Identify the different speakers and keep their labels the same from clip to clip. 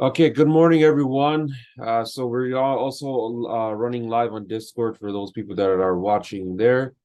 Speaker 1: Okay, good morning, everyone. So we're all also running live on Discord for those people that are watching there.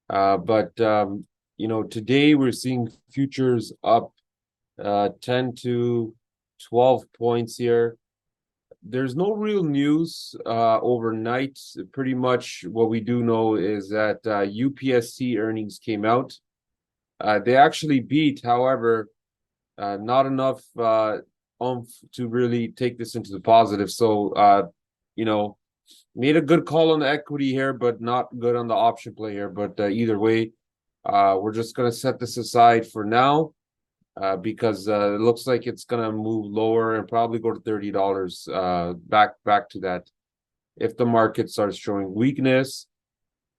Speaker 1: But today we're seeing futures up 10 to 12 points here. There's no real news overnight. Pretty much what we do know is that UPSC earnings came out. They actually beat, however, not enough oomph to really take this into the positive. You know, made a good call on the equity here, but not good on the option play here. But either way, we're just gonna set this aside for now because it looks like it's gonna move lower and probably go to $30 back to that if the market starts showing weakness.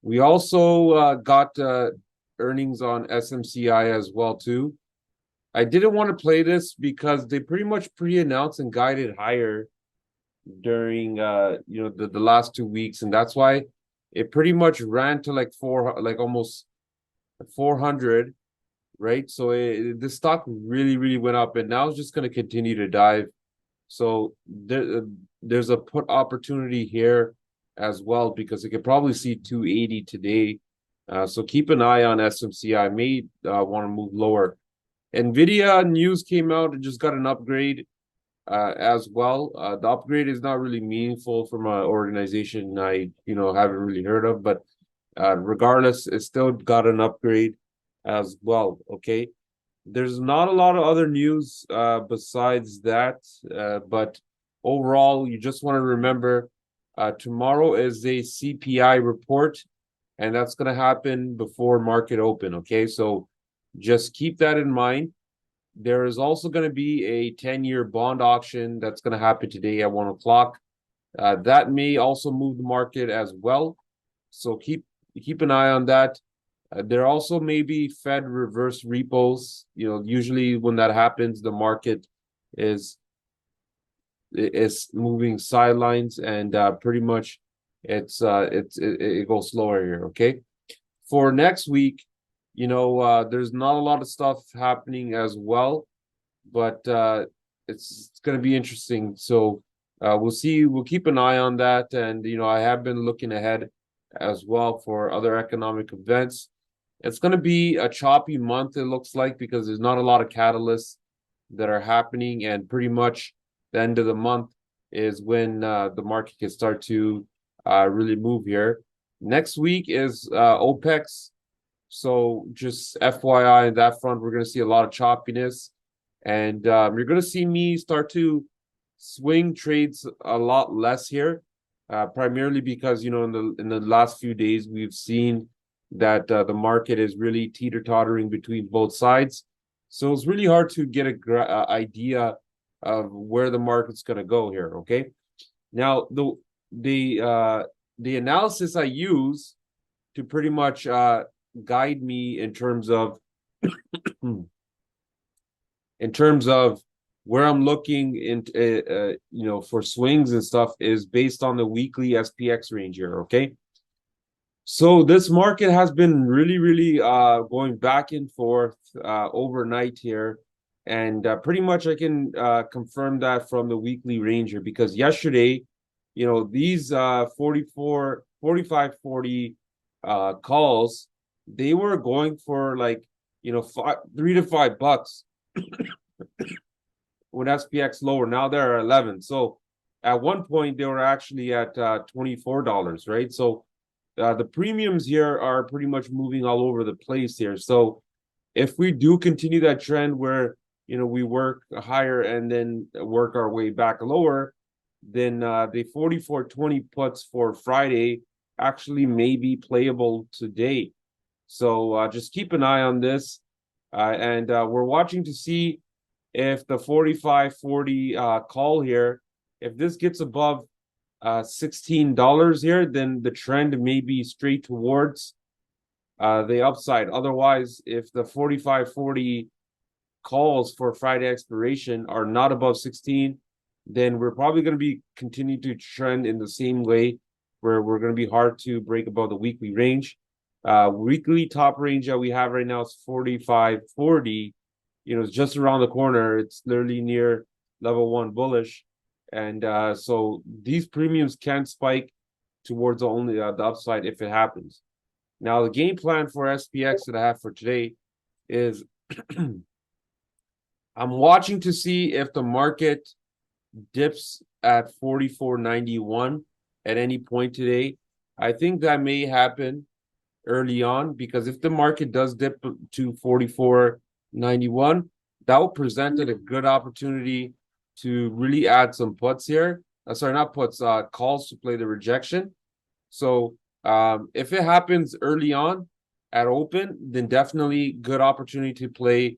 Speaker 1: We also got earnings on SMCI as well too. I didn't want to play this because they pretty much pre-announced and guided higher during the last 2 weeks, and that's why it pretty much ran to like almost 400, right? So the stock really went up, and now it's just going to continue to dive. So there's a put opportunity here as well because it could probably see 280 today. So keep an eye on SMCI. May want to move lower. Nvidia news came out and just got an upgrade as well. The upgrade is not really meaningful from an organization I haven't really heard of, but regardless, it still got an upgrade as well. Okay, there's not a lot of other news besides that, but overall, you just want to remember tomorrow is a CPI report, and that's going to happen before market open. Okay, so just keep that in mind. There is also going to be a 10-year bond auction that's going to happen today at 1 o'clock. That may also move the market as well. So keep an eye on that. There also may be Fed reverse repos. Usually when that happens, the market is moving sidelines, and pretty much it goes slower here. Okay, for next week, there's not a lot of stuff happening as well, but it's going to be interesting. So we'll see. We'll keep an eye on that. And, I have been looking ahead as well for other economic events. It's going to be a choppy month, it looks like, because there's not a lot of catalysts that are happening. And pretty much the end of the month is when the market can start to really move here. Next week is OPEX. So just FYI on that front, we're going to see a lot of choppiness, and you're going to see me start to swing trades a lot less here, primarily because in the last few days we've seen that the market is really teeter-tottering between both sides. So it's really hard to get a idea of where the market's going to go here. Okay, now the analysis I use to pretty much guide me in terms of where I'm looking in for swings and stuff is based on the weekly SPX range here. Okay, so this market has been really going back and forth overnight here, and pretty much I can confirm that from the weekly range here, because yesterday these 44 45 40 calls, they were going for like $3 to $5 when SPX lower. Now they're at 11. So at one point they were actually at $24, right? So the premiums here are pretty much moving all over the place here. So if we do continue that trend where we work higher and then work our way back lower, then the 44.20 puts for Friday actually may be playable today. So just keep an eye on this. And we're watching to see if the 45.40 call here, if this gets above $16 here, then the trend may be straight towards the upside. Otherwise, if the 45.40 calls for Friday expiration are not above 16, then we're probably going to be continue to trend in the same way, where we're going to be hard to break above the weekly range. Weekly top range that we have right now is 45.40. It's just around the corner. It's literally near level one bullish. And so these premiums can spike towards only the upside if it happens. Now, the game plan for SPX that I have for today is I'm watching to see if the market dips at 44.91 at any point today. I think that may happen early on, because if the market does dip to 44.91, that will present a good opportunity to really add some puts here. Sorry, not puts, calls to play the rejection. So if it happens early on at open, then definitely good opportunity to play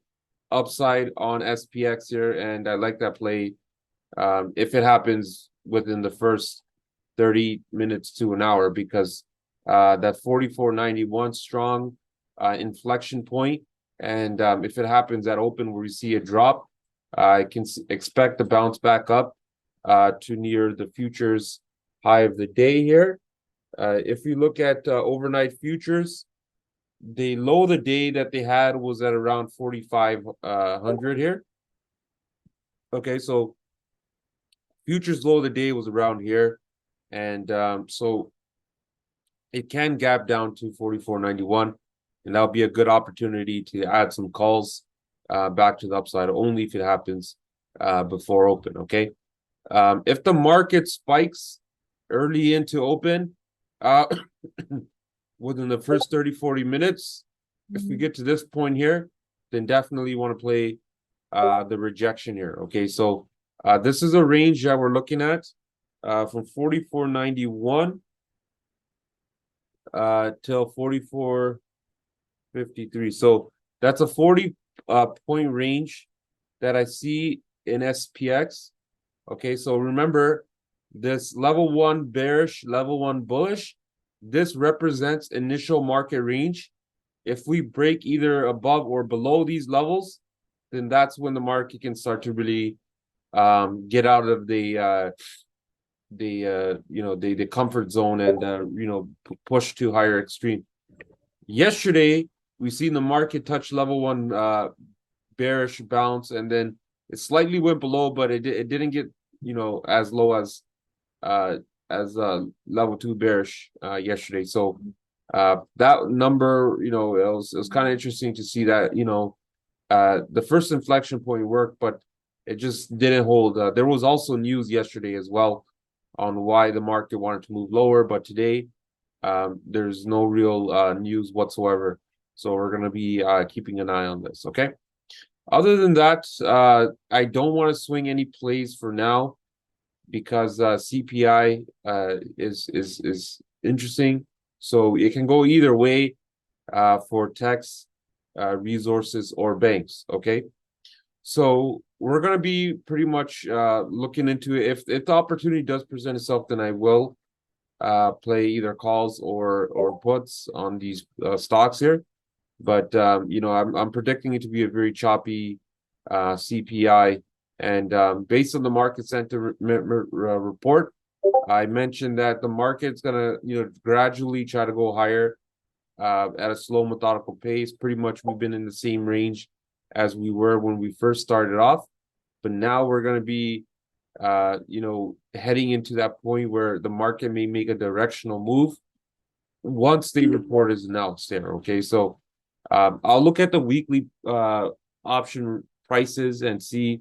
Speaker 1: upside on SPX here. And I like that play if it happens within the first 30 minutes to an hour, because that 44.91 strong inflection point. And if it happens at open where we see a drop, I can expect to bounce back up to near the futures high of the day here. If you look at overnight futures, the low of the day that they had was at around 4,500 here. Okay, so futures low of the day was around here. And so it can gap down to 44.91, and that'll be a good opportunity to add some calls back to the upside, only if it happens before open, okay? If the market spikes early into open, within the first 30, 40 minutes, if we get to this point here, then definitely want to play the rejection here, okay? So this is a range that we're looking at from 44.91 till 44.53. So that's a 40 point range that I see in SPX. Okay, so remember this level one bearish, level one bullish, this represents initial market range. If we break either above or below these levels, then that's when the market can start to really get out of the comfort zone and push to higher extreme. Yesterday we seen the market touch level one bearish bounce, and then it slightly went below, but it didn't get as low as level two bearish yesterday. So that number, it was kind of interesting to see that the first inflection point worked, but it just didn't hold. There was also news yesterday as well on why the market wanted to move lower, but today there's no real news whatsoever. So we're going to be keeping an eye on this, okay? Other than that, I don't want to swing any plays for now, because CPI is interesting. So it can go either way for techs, resources, or banks, okay? So we're going to be pretty much looking into it. If the opportunity does present itself, then I will play either calls or puts on these stocks here. But I'm predicting it to be a very choppy CPI. And based on the market sentiment report, I mentioned that the market's gonna gradually try to go higher at a slow, methodical pace. Pretty much we've been in the same range as we were when we first started off, but now we're going to be heading into that point where the market may make a directional move once the report is announced there. Okay, so I'll look at the weekly option prices and see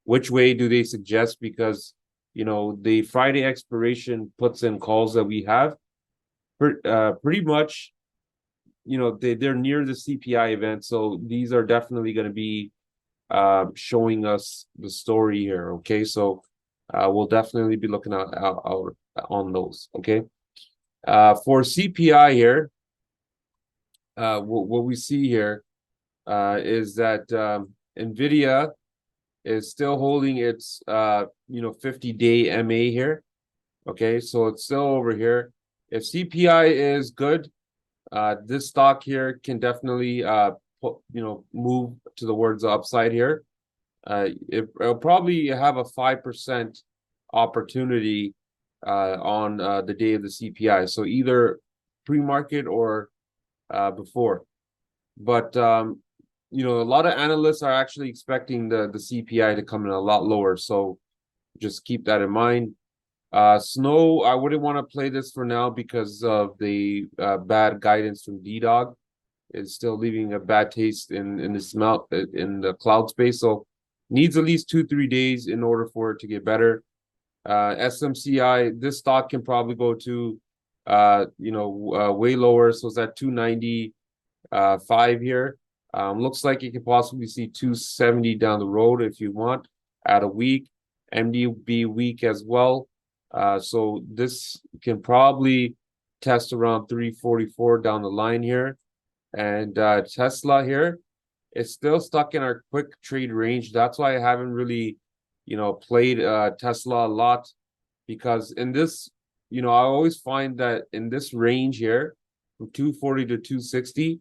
Speaker 1: which way do they suggest, because the Friday expiration puts in calls that we have pretty much they're near the CPI event, so these are definitely going to be showing us the story here. Okay, so we'll definitely be looking out on those. Okay, for CPI here, what we see here is that Nvidia is still holding its 50-day MA here. Okay, so it's still over here. If CPI is good, this stock here can definitely move towards the upside here. It'll probably have a 5% opportunity on the day of the CPI, so either pre-market or before. But a lot of analysts are actually expecting the CPI to come in a lot lower. So just keep that in mind. Snow, I wouldn't want to play this for now because of the bad guidance from D-Dog. It's still leaving a bad taste in the smell in the cloud space. So needs at least 2-3 days in order for it to get better. SMCI, this stock can probably go to way lower. So it's at 295 here. Looks like you could possibly see 270 down the road if you want at a week. MDB weak as well. So this can probably test around 344 down the line here. And Tesla here is still stuck in our quick trade range. That's why I haven't really, played Tesla a lot, because in this, I always find that in this range here, from 240 to 260,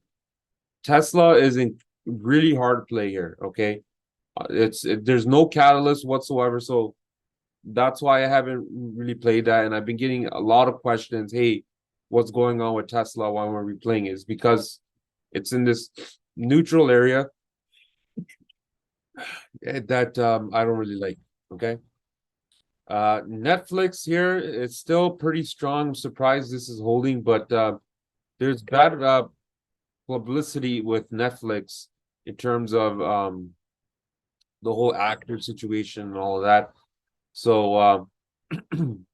Speaker 1: Tesla is in really hard play here. Okay, there's no catalyst whatsoever, so that's why I haven't really played that. And I've been getting a lot of questions. Hey, what's going on with Tesla? Why weren't we playing? Is because it's in this neutral area that I don't really like. Okay. Netflix here, it's still pretty strong. I'm surprised this is holding, but there's bad publicity with Netflix in terms of the whole actor situation and all of that. So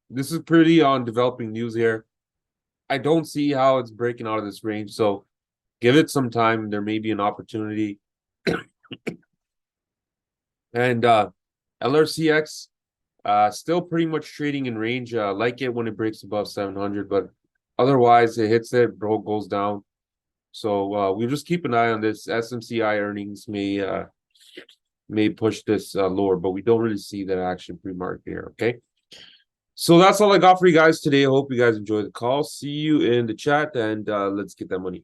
Speaker 1: this is pretty on developing news here. I don't see how it's breaking out of this range. So give it some time. There may be an opportunity. And LRCX, still pretty much trading in range. Like it when it breaks above 700, but otherwise it hits it, bro, goes down. So we'll just keep an eye on this. SMCI earnings may push this lower, but we don't really see that action pre-market here. Okay. So that's all I got for you guys today. I hope you guys enjoyed the call. See you in the chat, and let's get that money.